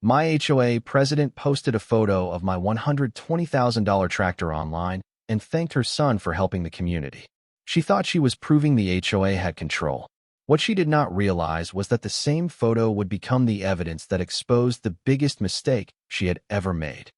My HOA president posted a photo of my $120,000 tractor online and thanked her son for helping the community. She thought she was proving the HOA had control. What she did not realize was that the same photo would become the evidence that exposed the biggest mistake she had ever made.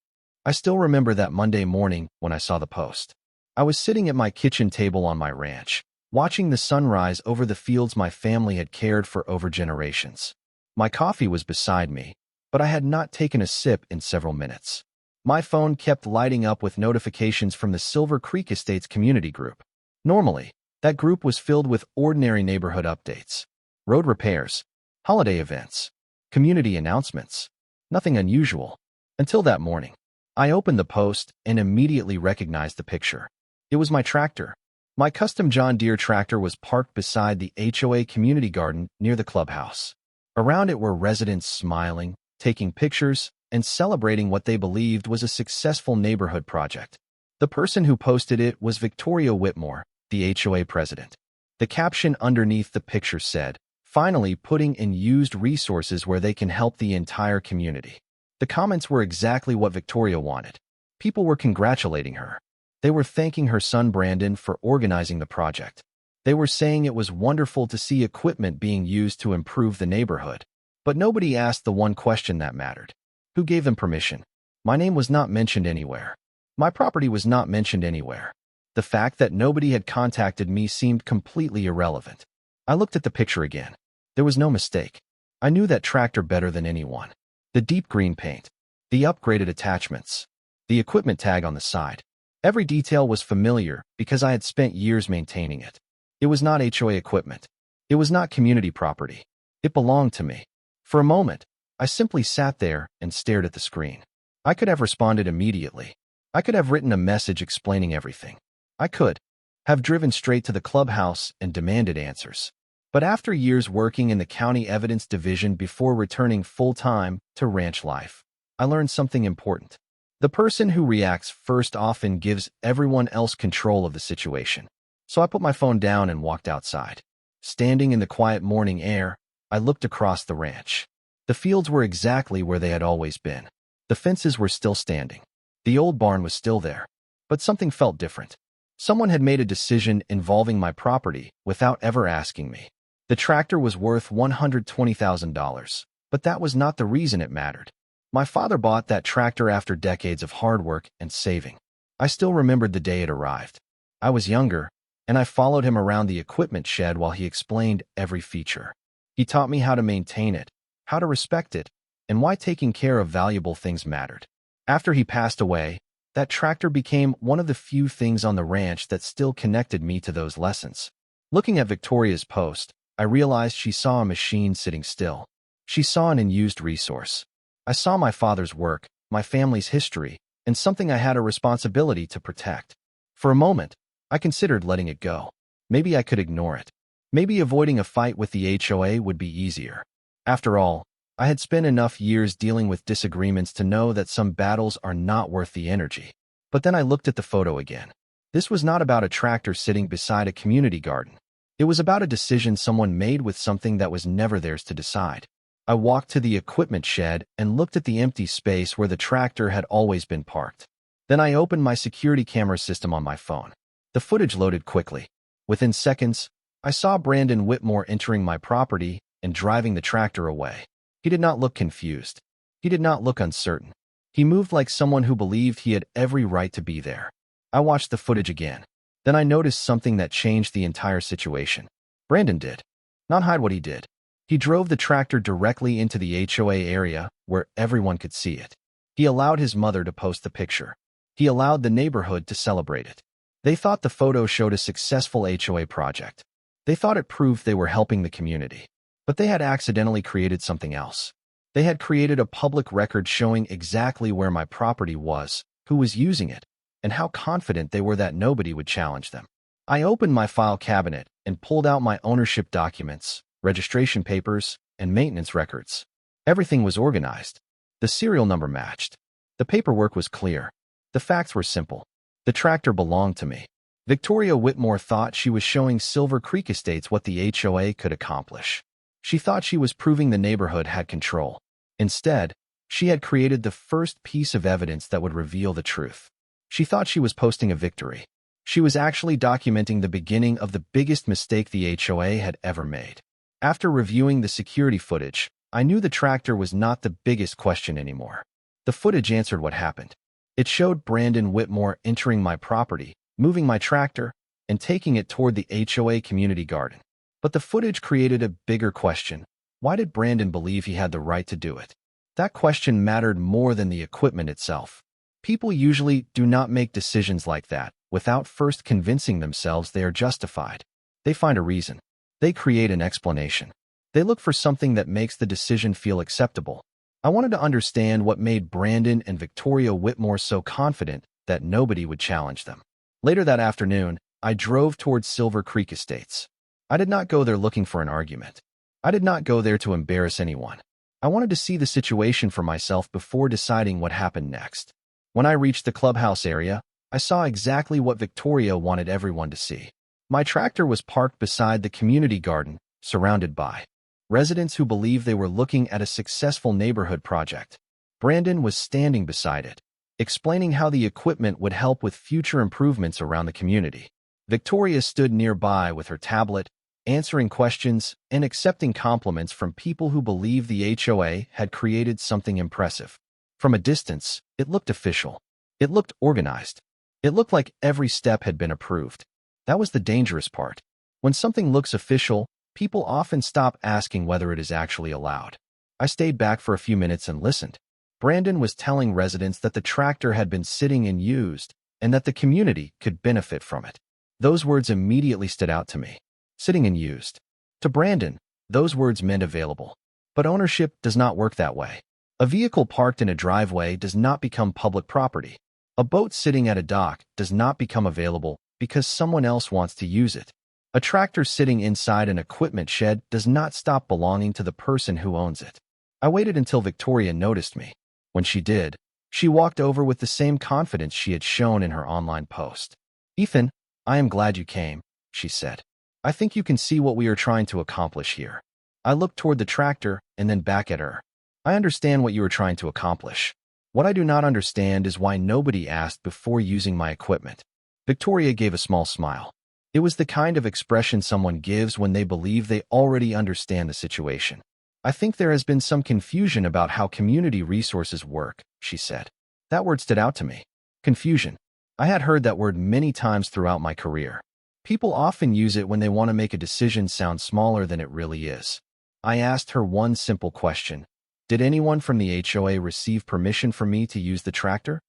I still remember that Monday morning when I saw the post. I was sitting at my kitchen table on my ranch, watching the sunrise over the fields my family had cared for over generations. My coffee was beside me, but I had not taken a sip in several minutes. My phone kept lighting up with notifications from the Silver Creek Estates community group. Normally, that group was filled with ordinary neighborhood updates, road repairs, holiday events, community announcements. Nothing unusual. Until that morning. I opened the post and immediately recognized the picture. It was my tractor. My custom John Deere tractor was parked beside the HOA community garden near the clubhouse. Around it were residents smiling, taking pictures, and celebrating what they believed was a successful neighborhood project. The person who posted it was Victoria Whitmore, the HOA president. The caption underneath the picture said, "Finally putting in used resources where they can help the entire community." The comments were exactly what Victoria wanted. People were congratulating her. They were thanking her son Brandon for organizing the project. They were saying it was wonderful to see equipment being used to improve the neighborhood. But nobody asked the one question that mattered. Who gave them permission? My name was not mentioned anywhere. My property was not mentioned anywhere. The fact that nobody had contacted me seemed completely irrelevant. I looked at the picture again. There was no mistake. I knew that tractor better than anyone. The deep green paint, the upgraded attachments, the equipment tag on the side. Every detail was familiar because I had spent years maintaining it. It was not HOA equipment. It was not community property. It belonged to me. For a moment, I simply sat there and stared at the screen. I could have responded immediately. I could have written a message explaining everything. I could have driven straight to the clubhouse and demanded answers. But after years working in the county evidence division before returning full-time to ranch life, I learned something important. The person who reacts first often gives everyone else control of the situation. So I put my phone down and walked outside. Standing in the quiet morning air, I looked across the ranch. The fields were exactly where they had always been. The fences were still standing. The old barn was still there. But something felt different. Someone had made a decision involving my property without ever asking me. The tractor was worth $120,000, but that was not the reason it mattered. My father bought that tractor after decades of hard work and saving. I still remembered the day it arrived. I was younger, and I followed him around the equipment shed while he explained every feature. He taught me how to maintain it, how to respect it, and why taking care of valuable things mattered. After he passed away, that tractor became one of the few things on the ranch that still connected me to those lessons. Looking at Victoria's post, I realized she saw a machine sitting still. She saw an unused resource. I saw my father's work, my family's history, and something I had a responsibility to protect. For a moment, I considered letting it go. Maybe I could ignore it. Maybe avoiding a fight with the HOA would be easier. After all, I had spent enough years dealing with disagreements to know that some battles are not worth the energy. But then I looked at the photo again. This was not about a tractor sitting beside a community garden. It was about a decision someone made with something that was never theirs to decide. I walked to the equipment shed and looked at the empty space where the tractor had always been parked. Then I opened my security camera system on my phone. The footage loaded quickly. Within seconds, I saw Brandon Whitmore entering my property and driving the tractor away. He did not look confused. He did not look uncertain. He moved like someone who believed he had every right to be there. I watched the footage again. Then I noticed something that changed the entire situation. Brandon did not hide what he did. He drove the tractor directly into the HOA area where everyone could see it. He allowed his mother to post the picture. He allowed the neighborhood to celebrate it. They thought the photo showed a successful HOA project. They thought it proved they were helping the community. But they had accidentally created something else. They had created a public record showing exactly where my property was, who was using it, and how confident they were that nobody would challenge them. I opened my file cabinet and pulled out my ownership documents, registration papers, and maintenance records. Everything was organized. The serial number matched. The paperwork was clear. The facts were simple. The tractor belonged to me. Victoria Whitmore thought she was showing Silver Creek Estates what the HOA could accomplish. She thought she was proving the neighborhood had control. Instead, She had created the first piece of evidence that would reveal the truth. She thought she was posting a victory. She was actually documenting the beginning of the biggest mistake the HOA had ever made. After reviewing the security footage, I knew the tractor was not the biggest question anymore. The footage answered what happened. It showed Brandon Whitmore entering my property, moving my tractor, and taking it toward the HOA community garden. But the footage created a bigger question. Why did Brandon believe he had the right to do it? That question mattered more than the equipment itself. People usually do not make decisions like that without first convincing themselves they are justified. They find a reason. They create an explanation. They look for something that makes the decision feel acceptable. I wanted to understand what made Brandon and Victoria Whitmore so confident that nobody would challenge them. Later that afternoon, I drove towards Silver Creek Estates. I did not go there looking for an argument. I did not go there to embarrass anyone. I wanted to see the situation for myself before deciding what happened next. When I reached the clubhouse area, I saw exactly what Victoria wanted everyone to see. My tractor was parked beside the community garden, surrounded by residents who believed they were looking at a successful neighborhood project. Brandon was standing beside it, explaining how the equipment would help with future improvements around the community. Victoria stood nearby with her tablet, answering questions and accepting compliments from people who believed the HOA had created something impressive. From a distance, it looked official. It looked organized. It looked like every step had been approved. That was the dangerous part. When something looks official, people often stop asking whether it is actually allowed. I stayed back for a few minutes and listened. Brandon was telling residents that the tractor had been sitting unused and that the community could benefit from it. Those words immediately stood out to me. Sitting unused. To Brandon, those words meant available. But ownership does not work that way. A vehicle parked in a driveway does not become public property. A boat sitting at a dock does not become available because someone else wants to use it. A tractor sitting inside an equipment shed does not stop belonging to the person who owns it. I waited until Victoria noticed me. When she did, she walked over with the same confidence she had shown in her online post. "Ethan, I am glad you came," she said. "I think you can see what we are trying to accomplish here." I looked toward the tractor and then back at her. "I understand what you are trying to accomplish. What I do not understand is why nobody asked before using my equipment." Victoria gave a small smile. It was the kind of expression someone gives when they believe they already understand the situation. "I think there has been some confusion about how community resources work," she said. That word stood out to me. Confusion. I had heard that word many times throughout my career. People often use it when they want to make a decision sound smaller than it really is. I asked her one simple question. Did anyone from the HOA receive permission from me to use the tractor?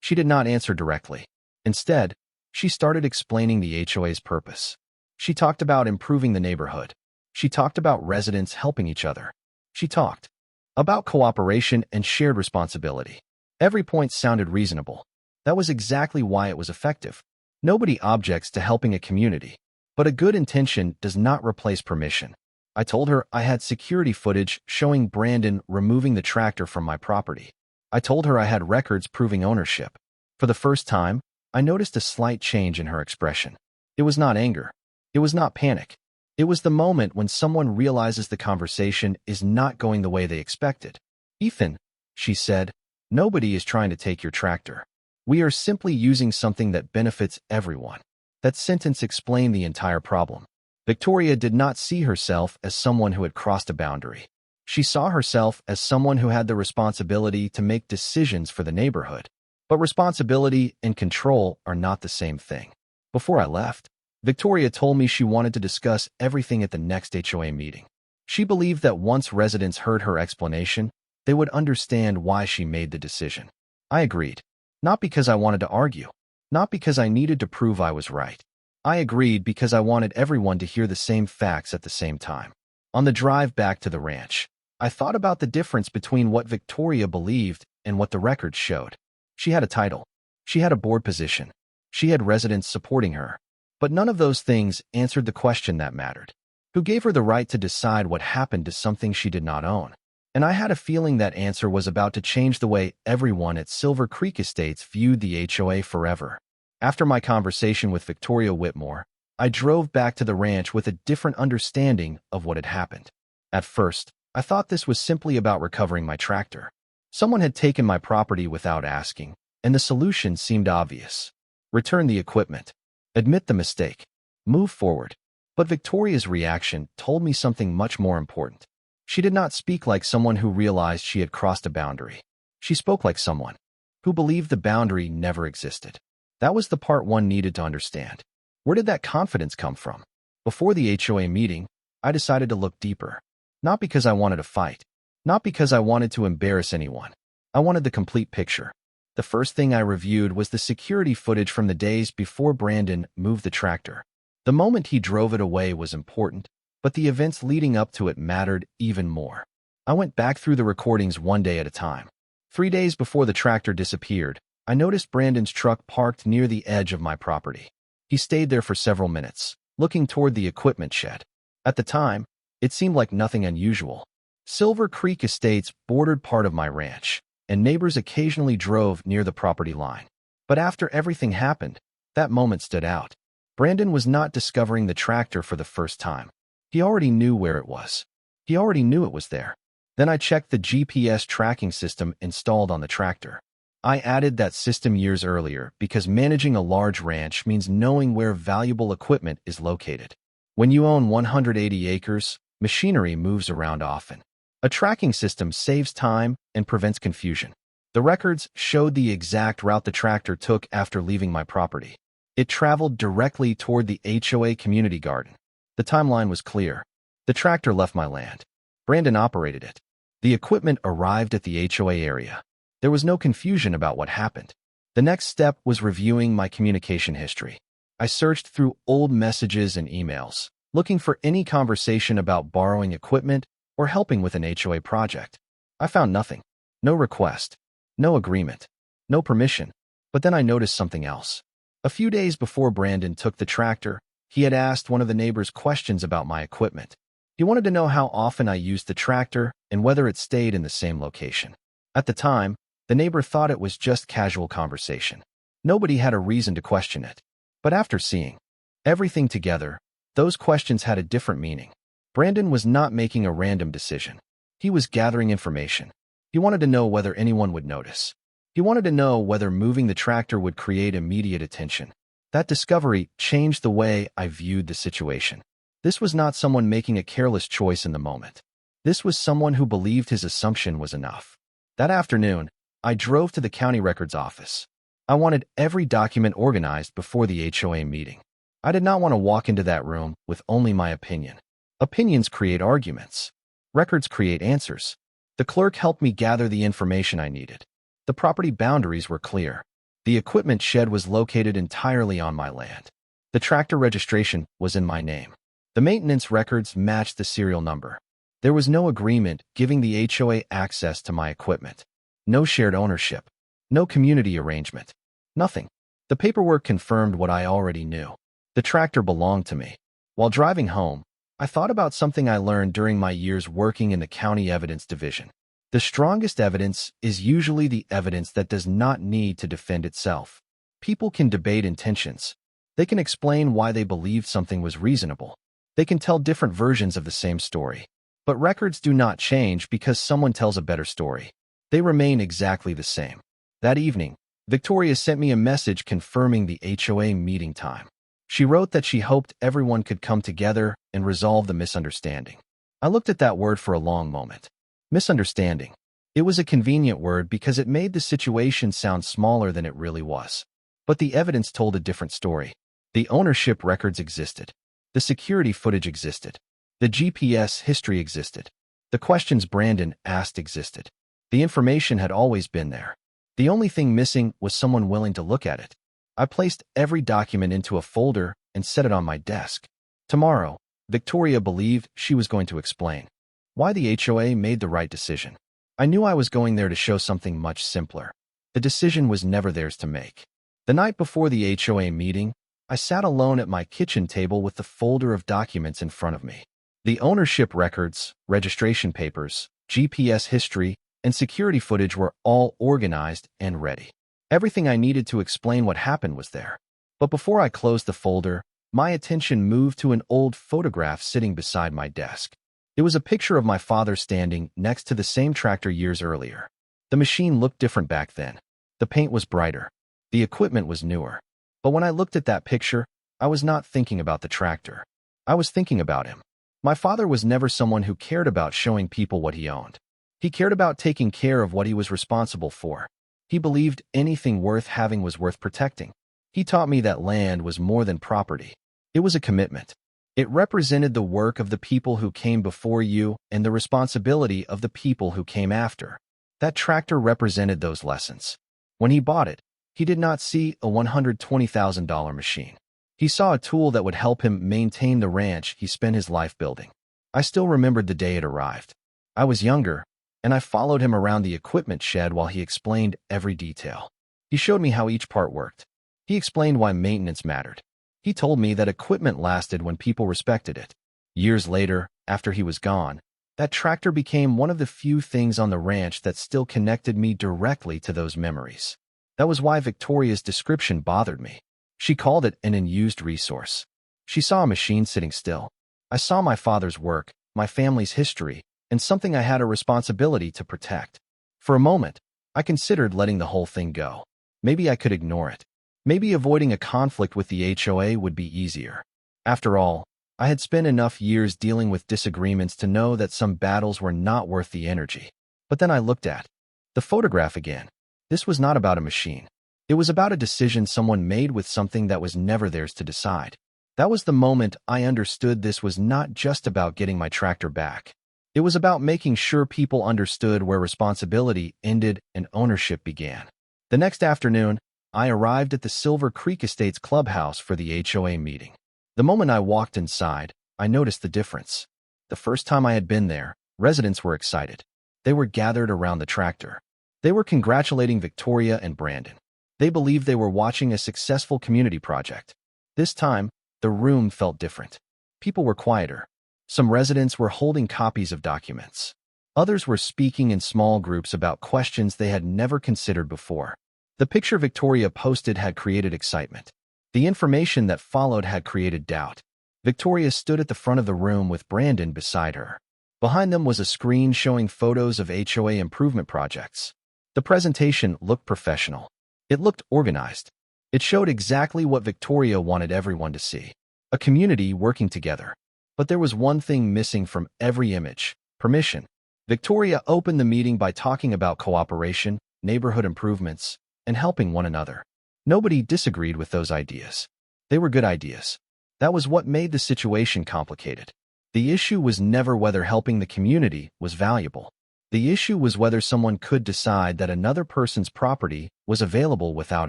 She did not answer directly. Instead, she started explaining the HOA's purpose. She talked about improving the neighborhood. She talked about residents helping each other. She talked about cooperation and shared responsibility. Every point sounded reasonable. That was exactly why it was effective. Nobody objects to helping a community, but a good intention does not replace permission. I told her I had security footage showing Brandon removing the tractor from my property. I told her I had records proving ownership. For the first time, I noticed a slight change in her expression. It was not anger. It was not panic. It was the moment when someone realizes the conversation is not going the way they expected. "Ethan," she said, "nobody is trying to take your tractor. We are simply using something that benefits everyone." That sentence explained the entire problem. Victoria did not see herself as someone who had crossed a boundary. She saw herself as someone who had the responsibility to make decisions for the neighborhood. But responsibility and control are not the same thing. Before I left, Victoria told me she wanted to discuss everything at the next HOA meeting. She believed that once residents heard her explanation, they would understand why she made the decision. I agreed. Not because I wanted to argue. Not because I needed to prove I was right. I agreed because I wanted everyone to hear the same facts at the same time. On the drive back to the ranch, I thought about the difference between what Victoria believed and what the records showed. She had a title. She had a board position. She had residents supporting her. But none of those things answered the question that mattered. Who gave her the right to decide what happened to something she did not own? And I had a feeling that answer was about to change the way everyone at Silver Creek Estates viewed the HOA forever. After my conversation with Victoria Whitmore, I drove back to the ranch with a different understanding of what had happened. At first, I thought this was simply about recovering my tractor. Someone had taken my property without asking, and the solution seemed obvious. Return the equipment. Admit the mistake. Move forward. But Victoria's reaction told me something much more important. She did not speak like someone who realized she had crossed a boundary. She spoke like someone who believed the boundary never existed. That was the part one needed to understand. Where did that confidence come from? Before the HOA meeting, I decided to look deeper. Not because I wanted to fight. Not because I wanted to embarrass anyone. I wanted the complete picture. The first thing I reviewed was the security footage from the days before Brandon moved the tractor. The moment he drove it away was important, but the events leading up to it mattered even more. I went back through the recordings one day at a time. 3 days before the tractor disappeared, I noticed Brandon's truck parked near the edge of my property. He stayed there for several minutes, looking toward the equipment shed. At the time, it seemed like nothing unusual. Silver Creek Estates bordered part of my ranch, and neighbors occasionally drove near the property line. But after everything happened, that moment stood out. Brandon was not discovering the tractor for the first time. He already knew where it was. He already knew it was there. Then I checked the GPS tracking system installed on the tractor. I added that system years earlier because managing a large ranch means knowing where valuable equipment is located. When you own 180 acres, machinery moves around often. A tracking system saves time and prevents confusion. The records showed the exact route the tractor took after leaving my property. It traveled directly toward the HOA community garden. The timeline was clear. The tractor left my land. Brandon operated it. The equipment arrived at the HOA area. There was no confusion about what happened. The next step was reviewing my communication history. I searched through old messages and emails, looking for any conversation about borrowing equipment or helping with an HOA project. I found nothing. No request. No agreement. No permission. But then I noticed something else. A few days before Brandon took the tractor, he had asked one of the neighbors questions about my equipment. He wanted to know how often I used the tractor and whether it stayed in the same location. At the time, the neighbor thought it was just casual conversation. Nobody had a reason to question it. But after seeing everything together, those questions had a different meaning. Brandon was not making a random decision. He was gathering information. He wanted to know whether anyone would notice. He wanted to know whether moving the tractor would create immediate attention. That discovery changed the way I viewed the situation. This was not someone making a careless choice in the moment. This was someone who believed his assumption was enough. That afternoon, I drove to the county records office. I wanted every document organized before the HOA meeting. I did not want to walk into that room with only my opinion. Opinions create arguments. Records create answers. The clerk helped me gather the information I needed. The property boundaries were clear. The equipment shed was located entirely on my land. The tractor registration was in my name. The maintenance records matched the serial number. There was no agreement giving the HOA access to my equipment. No shared ownership. No community arrangement. Nothing. The paperwork confirmed what I already knew. The tractor belonged to me. While driving home, I thought about something I learned during my years working in the county evidence division. The strongest evidence is usually the evidence that does not need to defend itself. People can debate intentions. They can explain why they believed something was reasonable. They can tell different versions of the same story. But records do not change because someone tells a better story. They remain exactly the same. That evening, Victoria sent me a message confirming the HOA meeting time. She wrote that she hoped everyone could come together and resolve the misunderstanding. I looked at that word for a long moment. Misunderstanding. It was a convenient word because it made the situation sound smaller than it really was. But the evidence told a different story. The ownership records existed. The security footage existed. The GPS history existed. The questions Brandon asked existed. The information had always been there. The only thing missing was someone willing to look at it. I placed every document into a folder and set it on my desk. Tomorrow, Victoria believed she was going to explain why the HOA made the right decision. I knew I was going there to show something much simpler. The decision was never theirs to make. The night before the HOA meeting, I sat alone at my kitchen table with the folder of documents in front of me. The ownership records, registration papers, GPS history, and security footage were all organized and ready. Everything I needed to explain what happened was there. But before I closed the folder, my attention moved to an old photograph sitting beside my desk. It was a picture of my father standing next to the same tractor years earlier. The machine looked different back then. The paint was brighter. The equipment was newer. But when I looked at that picture, I was not thinking about the tractor. I was thinking about him. My father was never someone who cared about showing people what he owned. He cared about taking care of what he was responsible for. He believed anything worth having was worth protecting. He taught me that land was more than property. It was a commitment. It represented the work of the people who came before you and the responsibility of the people who came after. That tractor represented those lessons. When he bought it, he did not see a $120,000 machine. He saw a tool that would help him maintain the ranch he spent his life building. I still remembered the day it arrived. I was younger, and I followed him around the equipment shed while he explained every detail. He showed me how each part worked. He explained why maintenance mattered. He told me that equipment lasted when people respected it. Years later, after he was gone, that tractor became one of the few things on the ranch that still connected me directly to those memories. That was why Victoria's description bothered me. She called it an unused resource. She saw a machine sitting still. I saw my father's work, my family's history, and something I had a responsibility to protect. For a moment, I considered letting the whole thing go. Maybe I could ignore it. Maybe avoiding a conflict with the HOA would be easier. After all, I had spent enough years dealing with disagreements to know that some battles were not worth the energy. But then I looked at the photograph again. This was not about a machine. It was about a decision someone made with something that was never theirs to decide. That was the moment I understood this was not just about getting my tractor back. It was about making sure people understood where responsibility ended and ownership began. The next afternoon, I arrived at the Silver Creek Estates clubhouse for the HOA meeting. The moment I walked inside, I noticed the difference. The first time I had been there, residents were excited. They were gathered around the tractor. They were congratulating Victoria and Brandon. They believed they were watching a successful community project. This time, the room felt different. People were quieter. Some residents were holding copies of documents. Others were speaking in small groups about questions they had never considered before. The picture Victoria posted had created excitement. The information that followed had created doubt. Victoria stood at the front of the room with Brandon beside her. Behind them was a screen showing photos of HOA improvement projects. The presentation looked professional. It looked organized. It showed exactly what Victoria wanted everyone to see. A community working together. But there was one thing missing from every image: permission. Victoria opened the meeting by talking about cooperation, neighborhood improvements, and helping one another. Nobody disagreed with those ideas. They were good ideas. That was what made the situation complicated. The issue was never whether helping the community was valuable. The issue was whether someone could decide that another person's property was available without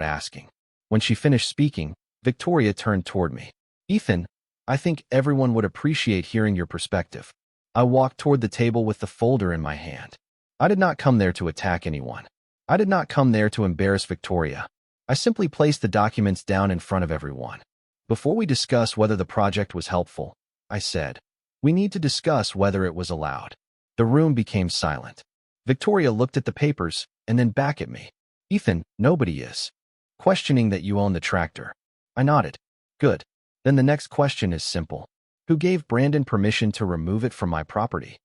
asking. When she finished speaking, Victoria turned toward me. "Ethan, I think everyone would appreciate hearing your perspective." I walked toward the table with the folder in my hand. I did not come there to attack anyone. I did not come there to embarrass Victoria. I simply placed the documents down in front of everyone. "Before we discuss whether the project was helpful," I said, "we need to discuss whether it was allowed." The room became silent. Victoria looked at the papers and then back at me. "Ethan, nobody is questioning that you own the tractor." I nodded. "Good. Then the next question is simple. Who gave Brandon permission to remove it from my property?"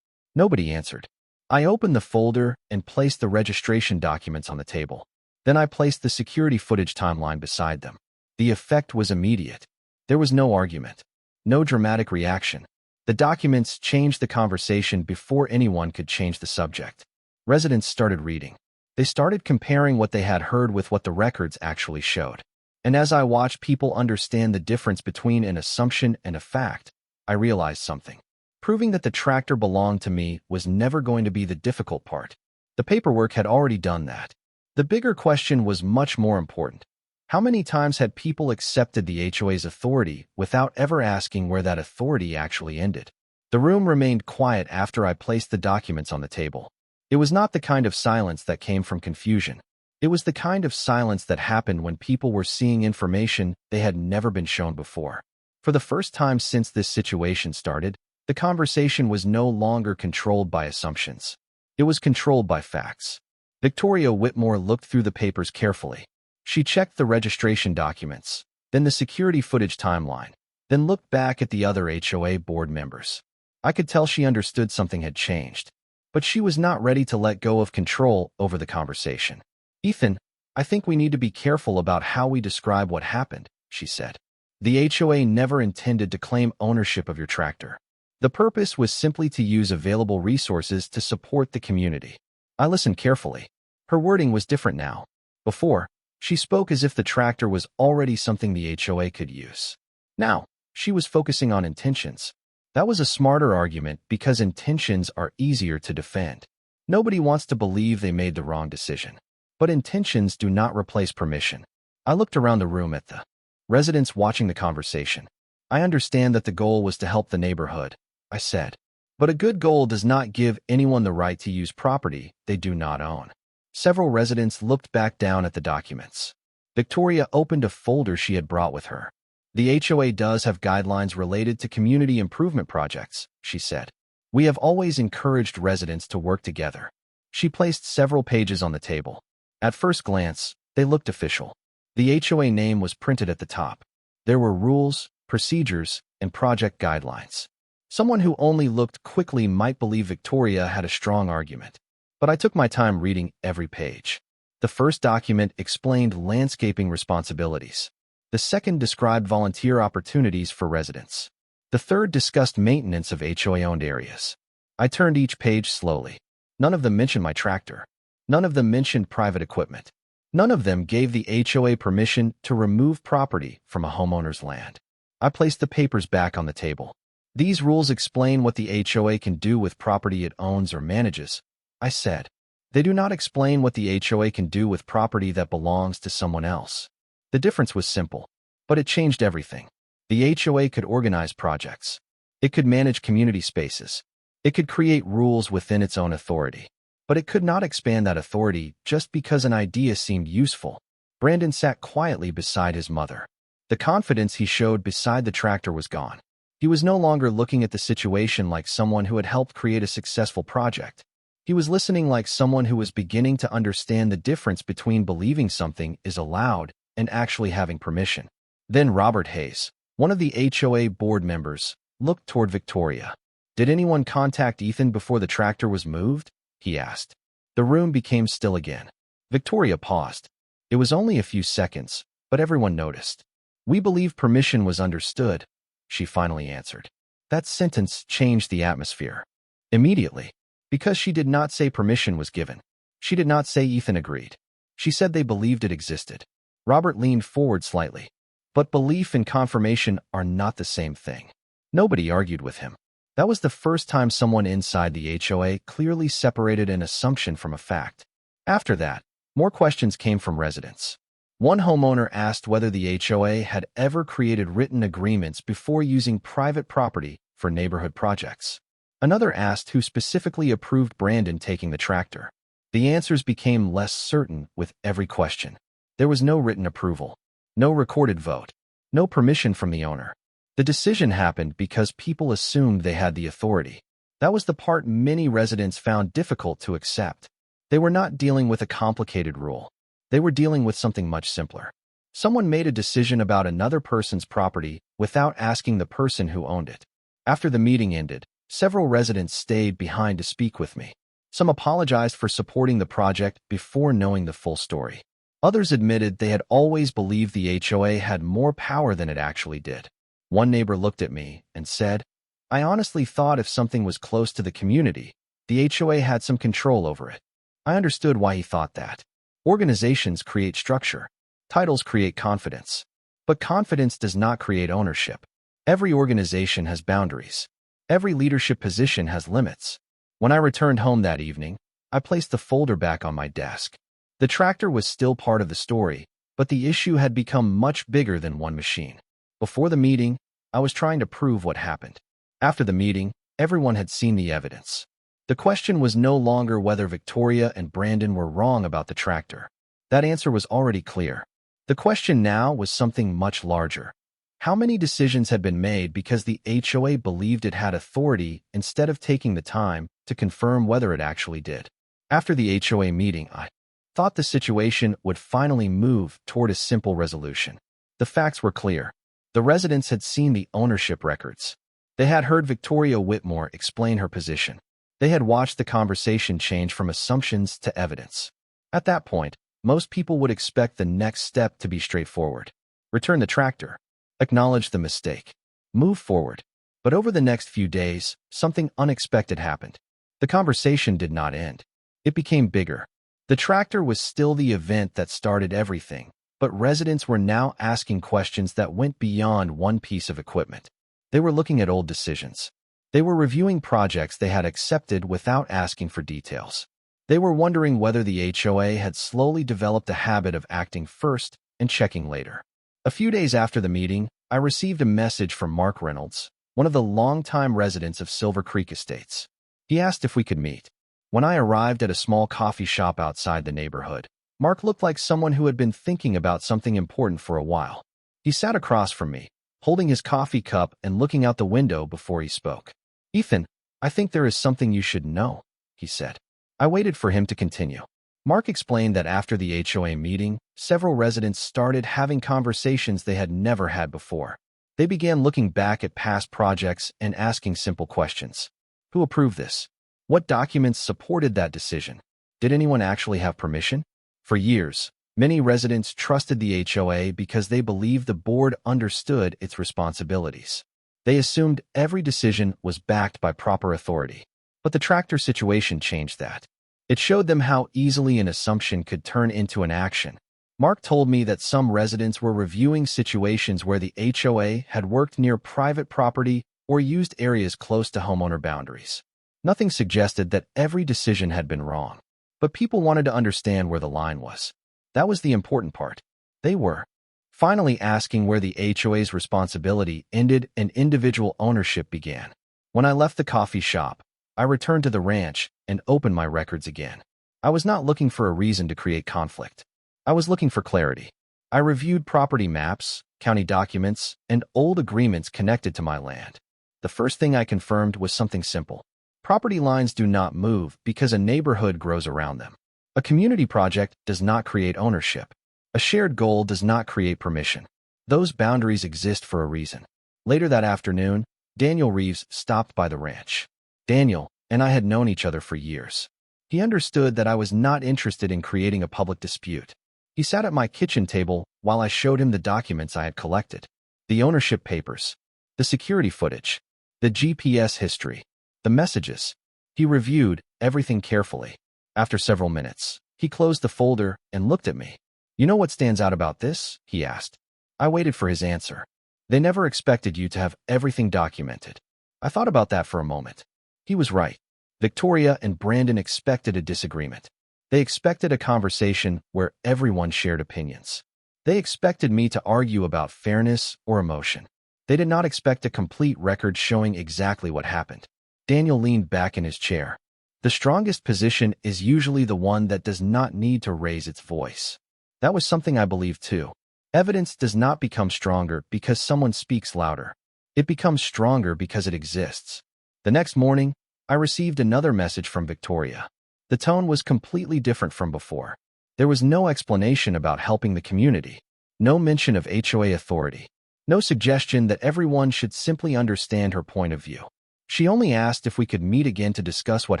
Nobody answered. I opened the folder and placed the registration documents on the table. Then I placed the security footage timeline beside them. The effect was immediate. There was no argument. No dramatic reaction. The documents changed the conversation before anyone could change the subject. Residents started reading. They started comparing what they had heard with what the records actually showed. And as I watched people understand the difference between an assumption and a fact, I realized something. Proving that the tractor belonged to me was never going to be the difficult part. The paperwork had already done that. The bigger question was much more important. How many times had people accepted the HOA's authority without ever asking where that authority actually ended? The room remained quiet after I placed the documents on the table. It was not the kind of silence that came from confusion. It was the kind of silence that happened when people were seeing information they had never been shown before. For the first time since this situation started, the conversation was no longer controlled by assumptions. It was controlled by facts. Victoria Whitmore looked through the papers carefully. She checked the registration documents, then the security footage timeline, then looked back at the other HOA board members. I could tell she understood something had changed. but she was not ready to let go of control over the conversation. "Ethan, I think we need to be careful about how we describe what happened," she said. "The HOA never intended to claim ownership of your tractor. The purpose was simply to use available resources to support the community." I listened carefully. Her wording was different now. Before, she spoke as if the tractor was already something the HOA could use. Now, she was focusing on intentions. That was a smarter argument because intentions are easier to defend. Nobody wants to believe they made the wrong decision. But intentions do not replace permission. I looked around the room at the residents watching the conversation. "I understand that the goal was to help the neighborhood," I said. "But a good goal does not give anyone the right to use property they do not own." Several residents looked back down at the documents. Victoria opened a folder she had brought with her. "The HOA does have guidelines related to community improvement projects," she said. "We have always encouraged residents to work together." She placed several pages on the table. At first glance, they looked official. The HOA name was printed at the top. There were rules, procedures, and project guidelines. Someone who only looked quickly might believe Victoria had a strong argument. But I took my time reading every page. The first document explained landscaping responsibilities. The second described volunteer opportunities for residents. The third discussed maintenance of HOA-owned areas. I turned each page slowly. None of them mentioned my tractor. None of them mentioned private equipment. None of them gave the HOA permission to remove property from a homeowner's land. I placed the papers back on the table. "These rules explain what the HOA can do with property it owns or manages," I said. "They do not explain what the HOA can do with property that belongs to someone else." The difference was simple, but it changed everything. The HOA could organize projects. It could manage community spaces. It could create rules within its own authority. But it could not expand that authority just because an idea seemed useful. Brandon sat quietly beside his mother. The confidence he showed beside the tractor was gone. He was no longer looking at the situation like someone who had helped create a successful project. He was listening like someone who was beginning to understand the difference between believing something is allowed and actually having permission. Then Robert Hayes, one of the HOA board members, looked toward Victoria. "Did anyone contact Ethan before the tractor was moved?" he asked. The room became still again. Victoria paused. It was only a few seconds, but everyone noticed. "We believe permission was understood," she finally answered. That sentence changed the atmosphere. Immediately. Because she did not say permission was given. She did not say Ethan agreed. She said they believed it existed. Robert leaned forward slightly. But belief and confirmation are not the same thing. Nobody argued with him. That was the first time someone inside the HOA clearly separated an assumption from a fact. After that, more questions came from residents. One homeowner asked whether the HOA had ever created written agreements before using private property for neighborhood projects. Another asked who specifically approved Brandon taking the tractor. The answers became less certain with every question. There was no written approval, no recorded vote, no permission from the owner. The decision happened because people assumed they had the authority. That was the part many residents found difficult to accept. They were not dealing with a complicated rule. They were dealing with something much simpler. Someone made a decision about another person's property without asking the person who owned it. After the meeting ended, several residents stayed behind to speak with me. Some apologized for supporting the project before knowing the full story. Others admitted they had always believed the HOA had more power than it actually did. One neighbor looked at me and said, "I honestly thought if something was close to the community, the HOA had some control over it." I understood why he thought that. Organizations create structure. Titles create confidence. But confidence does not create ownership. Every organization has boundaries. Every leadership position has limits. When I returned home that evening, I placed the folder back on my desk. The tractor was still part of the story, but the issue had become much bigger than one machine. Before the meeting, I was trying to prove what happened. After the meeting, everyone had seen the evidence. The question was no longer whether Victoria and Brandon were wrong about the tractor. That answer was already clear. The question now was something much larger. How many decisions had been made because the HOA believed it had authority instead of taking the time to confirm whether it actually did? After the HOA meeting, I thought the situation would finally move toward a simple resolution. The facts were clear. The residents had seen the ownership records. They had heard Victoria Whitmore explain her position. They had watched the conversation change from assumptions to evidence. At that point, most people would expect the next step to be straightforward. Return the tractor. Acknowledge the mistake. Move forward. But over the next few days, something unexpected happened. The conversation did not end. It became bigger. The tractor was still the event that started everything, but residents were now asking questions that went beyond one piece of equipment. They were looking at old decisions. They were reviewing projects they had accepted without asking for details. They were wondering whether the HOA had slowly developed a habit of acting first and checking later. A few days after the meeting, I received a message from Mark Reynolds, one of the longtime residents of Silver Creek Estates. He asked if we could meet. When I arrived at a small coffee shop outside the neighborhood, Mark looked like someone who had been thinking about something important for a while. He sat across from me, holding his coffee cup and looking out the window before he spoke. "Ethan, I think there is something you should know," he said. I waited for him to continue. Mark explained that after the HOA meeting, several residents started having conversations they had never had before. They began looking back at past projects and asking simple questions. Who approved this? What documents supported that decision? Did anyone actually have permission? For years, many residents trusted the HOA because they believed the board understood its responsibilities. They assumed every decision was backed by proper authority. But the tractor situation changed that. It showed them how easily an assumption could turn into an action. Mark told me that some residents were reviewing situations where the HOA had worked near private property or used areas close to homeowner boundaries. Nothing suggested that every decision had been wrong, but people wanted to understand where the line was. That was the important part. They were finally asking where the HOA's responsibility ended and individual ownership began. When I left the coffee shop, I returned to the ranch and opened my records again. I was not looking for a reason to create conflict. I was looking for clarity. I reviewed property maps, county documents, and old agreements connected to my land. The first thing I confirmed was something simple. Property lines do not move because a neighborhood grows around them. A community project does not create ownership. A shared goal does not create permission. Those boundaries exist for a reason. Later that afternoon, Daniel Reeves stopped by the ranch. Daniel and I had known each other for years. He understood that I was not interested in creating a public dispute. He sat at my kitchen table while I showed him the documents I had collected. The ownership papers, the security footage, the GPS history, the messages. He reviewed everything carefully. After several minutes, he closed the folder and looked at me. "You know what stands out about this?" he asked. I waited for his answer. "They never expected you to have everything documented." I thought about that for a moment. He was right. Victoria and Brandon expected a disagreement. They expected a conversation where everyone shared opinions. They expected me to argue about fairness or emotion. They did not expect a complete record showing exactly what happened. Daniel leaned back in his chair. The strongest position is usually the one that does not need to raise its voice. That was something I believed too. Evidence does not become stronger because someone speaks louder. It becomes stronger because it exists. The next morning, I received another message from Victoria. The tone was completely different from before. There was no explanation about helping the community, no mention of HOA authority, no suggestion that everyone should simply understand her point of view. She only asked if we could meet again to discuss what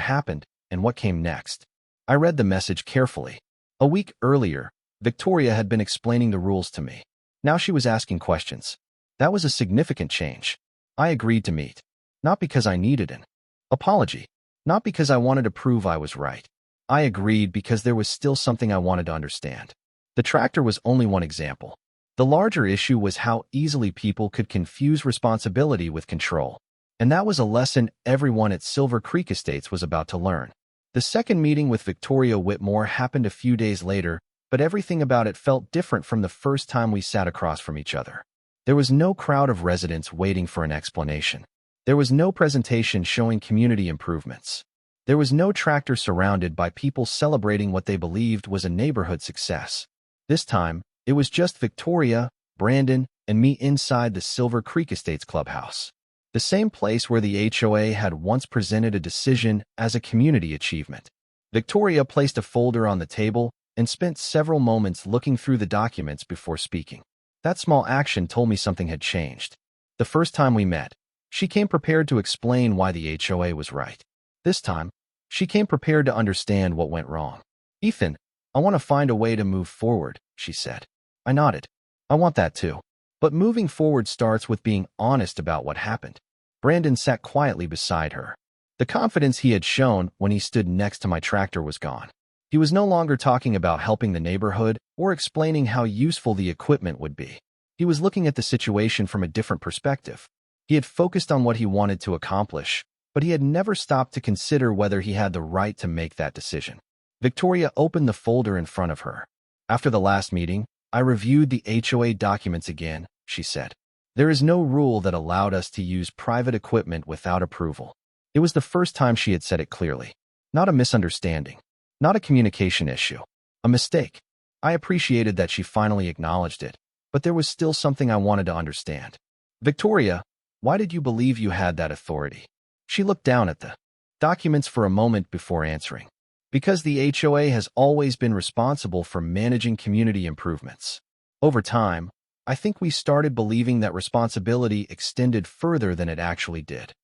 happened and what came next. I read the message carefully. A week earlier, Victoria had been explaining the rules to me. Now she was asking questions. That was a significant change. I agreed to meet. Not because I needed an apology. Not because I wanted to prove I was right. I agreed because there was still something I wanted to understand. The tractor was only one example. The larger issue was how easily people could confuse responsibility with control. And that was a lesson everyone at Silver Creek Estates was about to learn. The second meeting with Victoria Whitmore happened a few days later, but everything about it felt different from the first time we sat across from each other. There was no crowd of residents waiting for an explanation. There was no presentation showing community improvements. There was no tractor surrounded by people celebrating what they believed was a neighborhood success. This time, it was just Victoria, Brandon, and me inside the Silver Creek Estates clubhouse. The same place where the HOA had once presented a decision as a community achievement. Victoria placed a folder on the table and spent several moments looking through the documents before speaking. That small action told me something had changed. The first time we met, she came prepared to explain why the HOA was right. This time, she came prepared to understand what went wrong. "Ethan, I want to find a way to move forward," she said. I nodded. "I want that too. But moving forward starts with being honest about what happened." Brandon sat quietly beside her. The confidence he had shown when he stood next to my tractor was gone. He was no longer talking about helping the neighborhood or explaining how useful the equipment would be. He was looking at the situation from a different perspective. He had focused on what he wanted to accomplish, but he had never stopped to consider whether he had the right to make that decision. Victoria opened the folder in front of her. "After the last meeting, I reviewed the HOA documents again," she said. "There is no rule that allowed us to use private equipment without approval." It was the first time she had said it clearly. Not a misunderstanding. Not a communication issue. A mistake. I appreciated that she finally acknowledged it, but there was still something I wanted to understand. "Victoria, why did you believe you had that authority?" She looked down at the documents for a moment before answering. "Because the HOA has always been responsible for managing community improvements. Over time, I think we started believing that responsibility extended further than it actually did."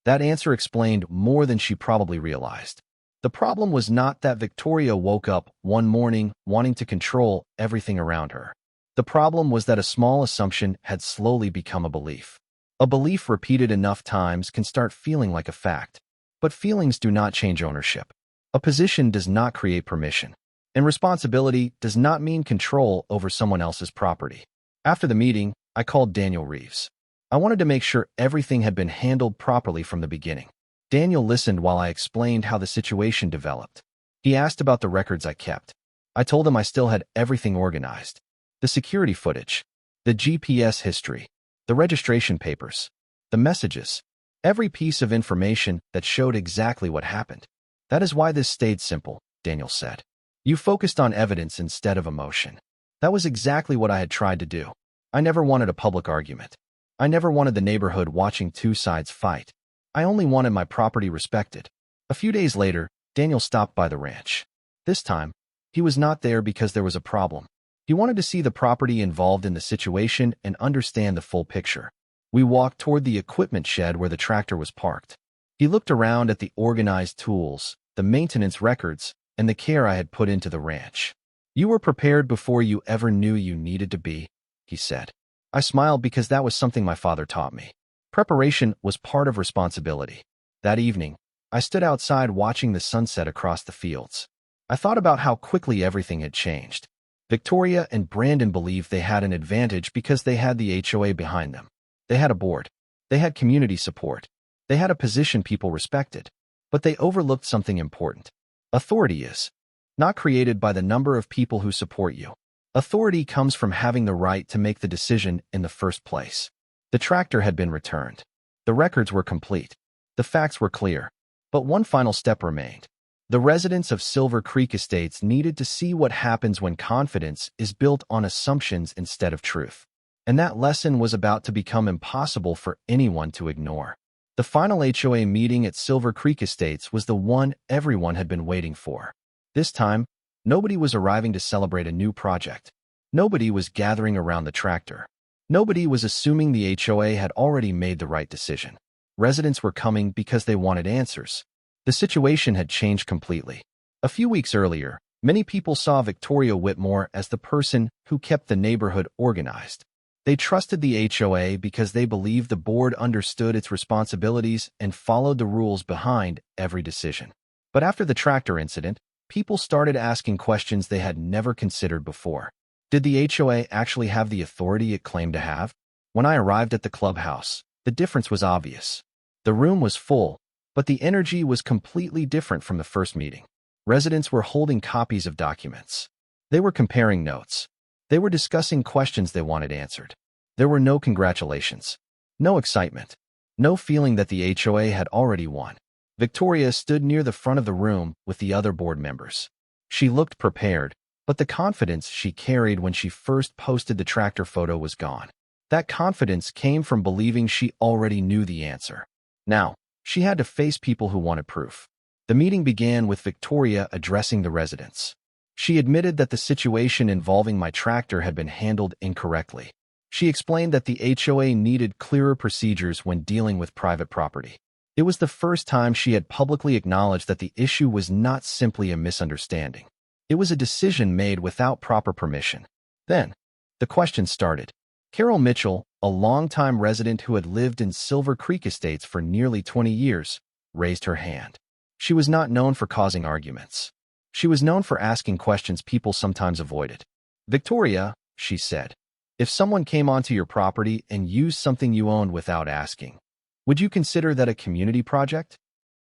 That answer explained more than she probably realized. The problem was not that Victoria woke up one morning wanting to control everything around her. The problem was that a small assumption had slowly become a belief. A belief repeated enough times can start feeling like a fact. But feelings do not change ownership. A position does not create permission. And responsibility does not mean control over someone else's property. After the meeting, I called Daniel Reeves. I wanted to make sure everything had been handled properly from the beginning. Daniel listened while I explained how the situation developed. He asked about the records I kept. I told him I still had everything organized. The security footage, the GPS history, the registration papers, the messages, every piece of information that showed exactly what happened. "That is why this stayed simple," Daniel said. "You focused on evidence instead of emotion." That was exactly what I had tried to do. I never wanted a public argument. I never wanted the neighborhood watching two sides fight. I only wanted my property respected. A few days later, Daniel stopped by the ranch. This time, he was not there because there was a problem. He wanted to see the property involved in the situation and understand the full picture. We walked toward the equipment shed where the tractor was parked. He looked around at the organized tools, the maintenance records, and the care I had put into the ranch. "You were prepared before you ever knew you needed to be," he said. I smiled because that was something my father taught me. Preparation was part of responsibility. That evening, I stood outside watching the sunset across the fields. I thought about how quickly everything had changed. Victoria and Brandon believed they had an advantage because they had the HOA behind them. They had a board. They had community support. They had a position people respected. But they overlooked something important. Authority is not created by the number of people who support you. Authority comes from having the right to make the decision in the first place. The tractor had been returned. The records were complete. The facts were clear. But one final step remained. The residents of Silver Creek Estates needed to see what happens when confidence is built on assumptions instead of truth. And that lesson was about to become impossible for anyone to ignore. The final HOA meeting at Silver Creek Estates was the one everyone had been waiting for. This time, nobody was arriving to celebrate a new project. Nobody was gathering around the tractor. Nobody was assuming the HOA had already made the right decision. Residents were coming because they wanted answers. The situation had changed completely. A few weeks earlier, many people saw Victoria Whitmore as the person who kept the neighborhood organized. They trusted the HOA because they believed the board understood its responsibilities and followed the rules behind every decision. But after the tractor incident, people started asking questions they had never considered before. Did the HOA actually have the authority it claimed to have? When I arrived at the clubhouse, the difference was obvious. The room was full, but the energy was completely different from the first meeting. Residents were holding copies of documents. They were comparing notes. They were discussing questions they wanted answered. There were no congratulations, no excitement, no feeling that the HOA had already won. Victoria stood near the front of the room with the other board members. She looked prepared, but the confidence she carried when she first posted the tractor photo was gone. That confidence came from believing she already knew the answer. Now, she had to face people who wanted proof. The meeting began with Victoria addressing the residents. She admitted that the situation involving my tractor had been handled incorrectly. She explained that the HOA needed clearer procedures when dealing with private property. It was the first time she had publicly acknowledged that the issue was not simply a misunderstanding. It was a decision made without proper permission. Then, the questions started. Carol Mitchell, a longtime resident who had lived in Silver Creek Estates for nearly 20 years, raised her hand. She was not known for causing arguments. She was known for asking questions people sometimes avoided. "Victoria," she said, "if someone came onto your property and used something you owned without asking, would you consider that a community project?"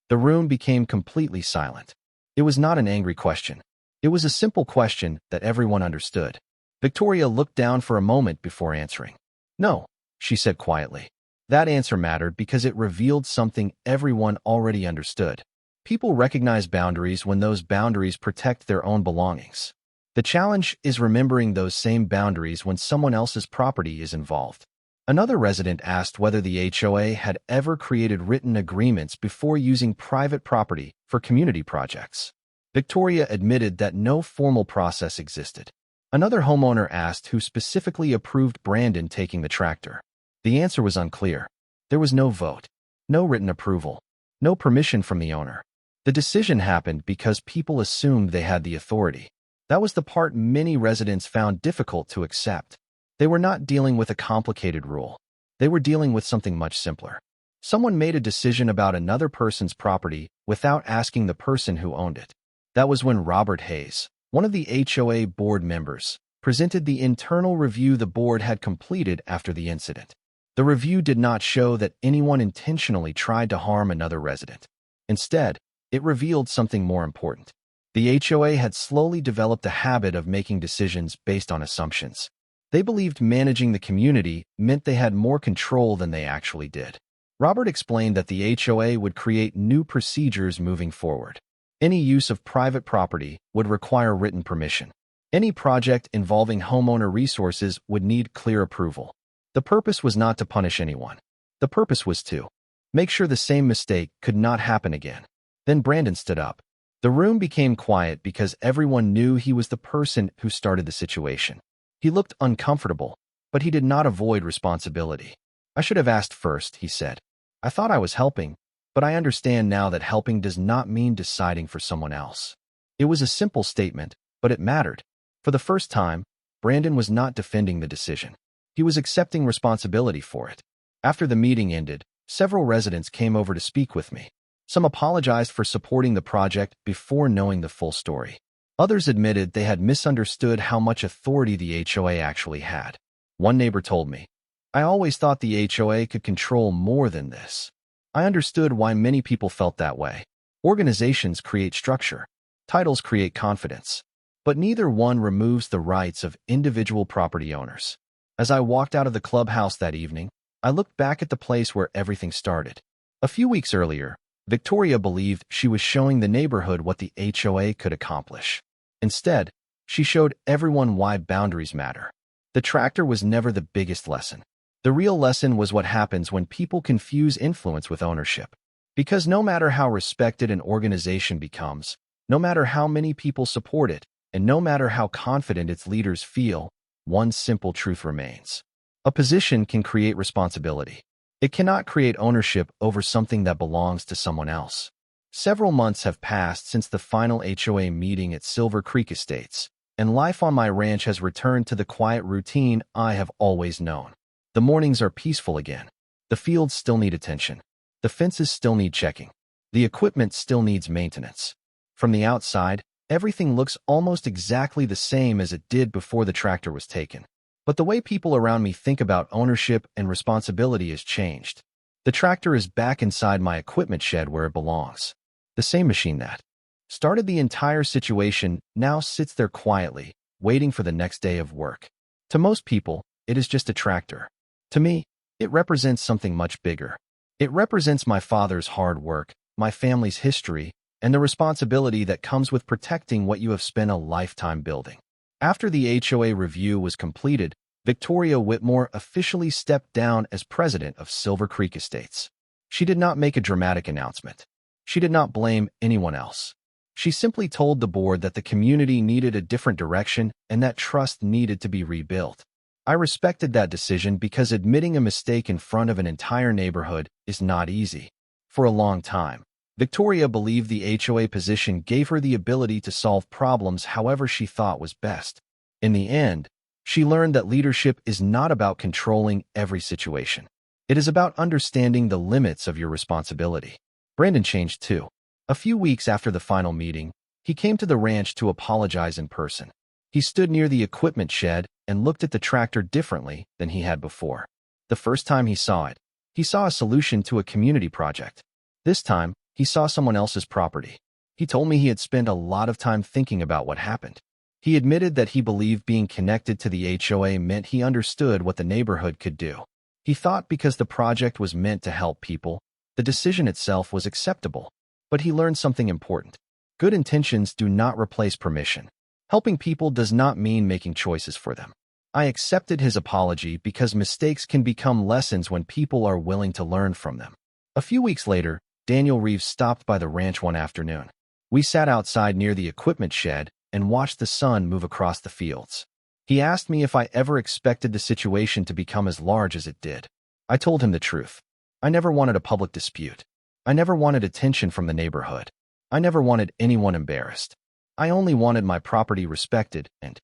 The room became completely silent. It was not an angry question. It was a simple question that everyone understood. Victoria looked down for a moment before answering. "No," she said quietly. That answer mattered because it revealed something everyone already understood. People recognize boundaries when those boundaries protect their own belongings. The challenge is remembering those same boundaries when someone else's property is involved. Another resident asked whether the HOA had ever created written agreements before using private property for community projects. Victoria admitted that no formal process existed. Another homeowner asked who specifically approved Brandon taking the tractor. The answer was unclear. There was no vote, no written approval, no permission from the owner. The decision happened because people assumed they had the authority. That was the part many residents found difficult to accept. They were not dealing with a complicated rule. They were dealing with something much simpler. Someone made a decision about another person's property without asking the person who owned it. That was when Robert Hayes, one of the HOA board members, presented the internal review the board had completed after the incident. The review did not show that anyone intentionally tried to harm another resident. Instead, it revealed something more important. The HOA had slowly developed a habit of making decisions based on assumptions. They believed managing the community meant they had more control than they actually did. Robert explained that the HOA would create new procedures moving forward. Any use of private property would require written permission. Any project involving homeowner resources would need clear approval. The purpose was not to punish anyone. The purpose was to make sure the same mistake could not happen again. Then Brandon stood up. The room became quiet because everyone knew he was the person who started the situation. He looked uncomfortable, but he did not avoid responsibility. "I should have asked first," he said. "I thought I was helping, but I understand now that helping does not mean deciding for someone else." It was a simple statement, but it mattered. For the first time, Brandon was not defending the decision. He was accepting responsibility for it. After the meeting ended, several residents came over to speak with me. Some apologized for supporting the project before knowing the full story. Others admitted they had misunderstood how much authority the HOA actually had. One neighbor told me, "I always thought the HOA could control more than this." I understood why many people felt that way. Organizations create structure. Titles create confidence. But neither one removes the rights of individual property owners. As I walked out of the clubhouse that evening, I looked back at the place where everything started. A few weeks earlier, Victoria believed she was showing the neighborhood what the HOA could accomplish. Instead, she showed everyone why boundaries matter. The tractor was never the biggest lesson. The real lesson was what happens when people confuse influence with ownership. Because no matter how respected an organization becomes, no matter how many people support it, and no matter how confident its leaders feel, one simple truth remains. A position can create responsibility. It cannot create ownership over something that belongs to someone else. Several months have passed since the final HOA meeting at Silver Creek Estates, and life on my ranch has returned to the quiet routine I have always known. The mornings are peaceful again. The fields still need attention. The fences still need checking. The equipment still needs maintenance. From the outside, everything looks almost exactly the same as it did before the tractor was taken. But the way people around me think about ownership and responsibility has changed. The tractor is back inside my equipment shed where it belongs. The same machine that started the entire situation now sits there quietly, waiting for the next day of work. To most people, it is just a tractor. To me, it represents something much bigger. It represents my father's hard work, my family's history, and the responsibility that comes with protecting what you have spent a lifetime building. After the HOA review was completed, Victoria Whitmore officially stepped down as president of Silver Creek Estates. She did not make a dramatic announcement. She did not blame anyone else. She simply told the board that the community needed a different direction and that trust needed to be rebuilt. I respected that decision because admitting a mistake in front of an entire neighborhood is not easy. For a long time, Victoria believed the HOA position gave her the ability to solve problems however she thought was best. In the end, she learned that leadership is not about controlling every situation. It is about understanding the limits of your responsibility. Brandon changed too. A few weeks after the final meeting, he came to the ranch to apologize in person. He stood near the equipment shed and looked at the tractor differently than he had before. The first time he saw it, he saw a solution to a community project. This time, he saw someone else's property. He told me he had spent a lot of time thinking about what happened. He admitted that he believed being connected to the HOA meant he understood what the neighborhood could do. He thought because the project was meant to help people, the decision itself was acceptable. But he learned something important. Good intentions do not replace permission. Helping people does not mean making choices for them. I accepted his apology because mistakes can become lessons when people are willing to learn from them. A few weeks later, Daniel Reeves stopped by the ranch one afternoon. We sat outside near the equipment shed and watched the sun move across the fields. He asked me if I ever expected the situation to become as large as it did. I told him the truth. I never wanted a public dispute. I never wanted attention from the neighborhood. I never wanted anyone embarrassed. I only wanted my property respected and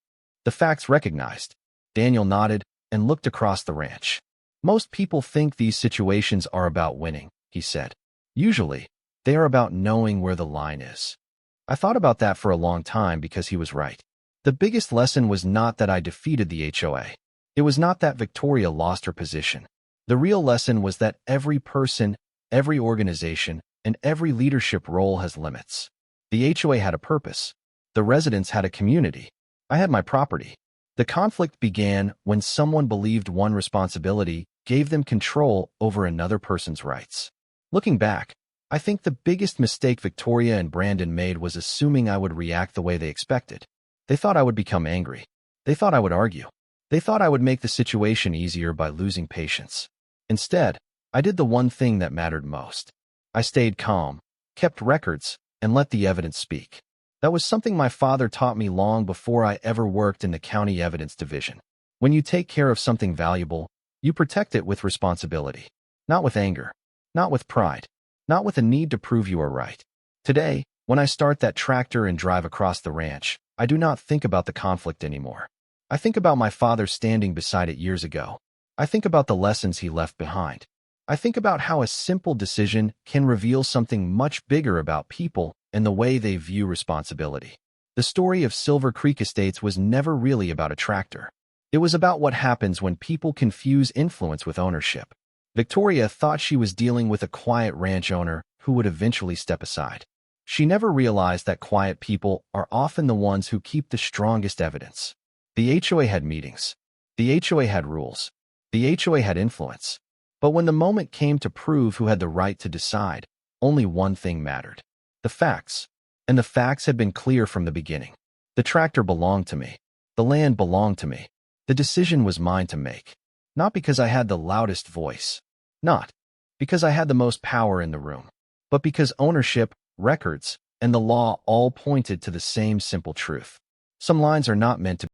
the facts recognized. Daniel nodded and looked across the ranch. Most people think these situations are about winning, he said. Usually, they are about knowing where the line is. I thought about that for a long time because he was right. The biggest lesson was not that I defeated the HOA. It was not that Victoria lost her position. The real lesson was that every person, every organization, and every leadership role has limits. The HOA had a purpose. The residents had a community. I had my property. The conflict began when someone believed one responsibility gave them control over another person's rights. Looking back, I think the biggest mistake Victoria and Brandon made was assuming I would react the way they expected. They thought I would become angry. They thought I would argue. They thought I would make the situation easier by losing patience. Instead, I did the one thing that mattered most. I stayed calm, kept records, and let the evidence speak. That was something my father taught me long before I ever worked in the county evidence division. When you take care of something valuable, you protect it with responsibility. Not with anger. Not with pride. Not with a need to prove you are right. Today, when I start that tractor and drive across the ranch, I do not think about the conflict anymore. I think about my father standing beside it years ago. I think about the lessons he left behind. I think about how a simple decision can reveal something much bigger about people and the way they view responsibility. The story of Silver Creek Estates was never really about a tractor. It was about what happens when people confuse influence with ownership. Victoria thought she was dealing with a quiet ranch owner who would eventually step aside. She never realized that quiet people are often the ones who keep the strongest evidence. The HOA had meetings. The HOA had rules. The HOA had influence. But when the moment came to prove who had the right to decide, only one thing mattered. The facts. And the facts had been clear from the beginning. The tractor belonged to me. The land belonged to me. The decision was mine to make. Not because I had the loudest voice. Not because I had the most power in the room. But because ownership, records, and the law all pointed to the same simple truth. Some lines are not meant to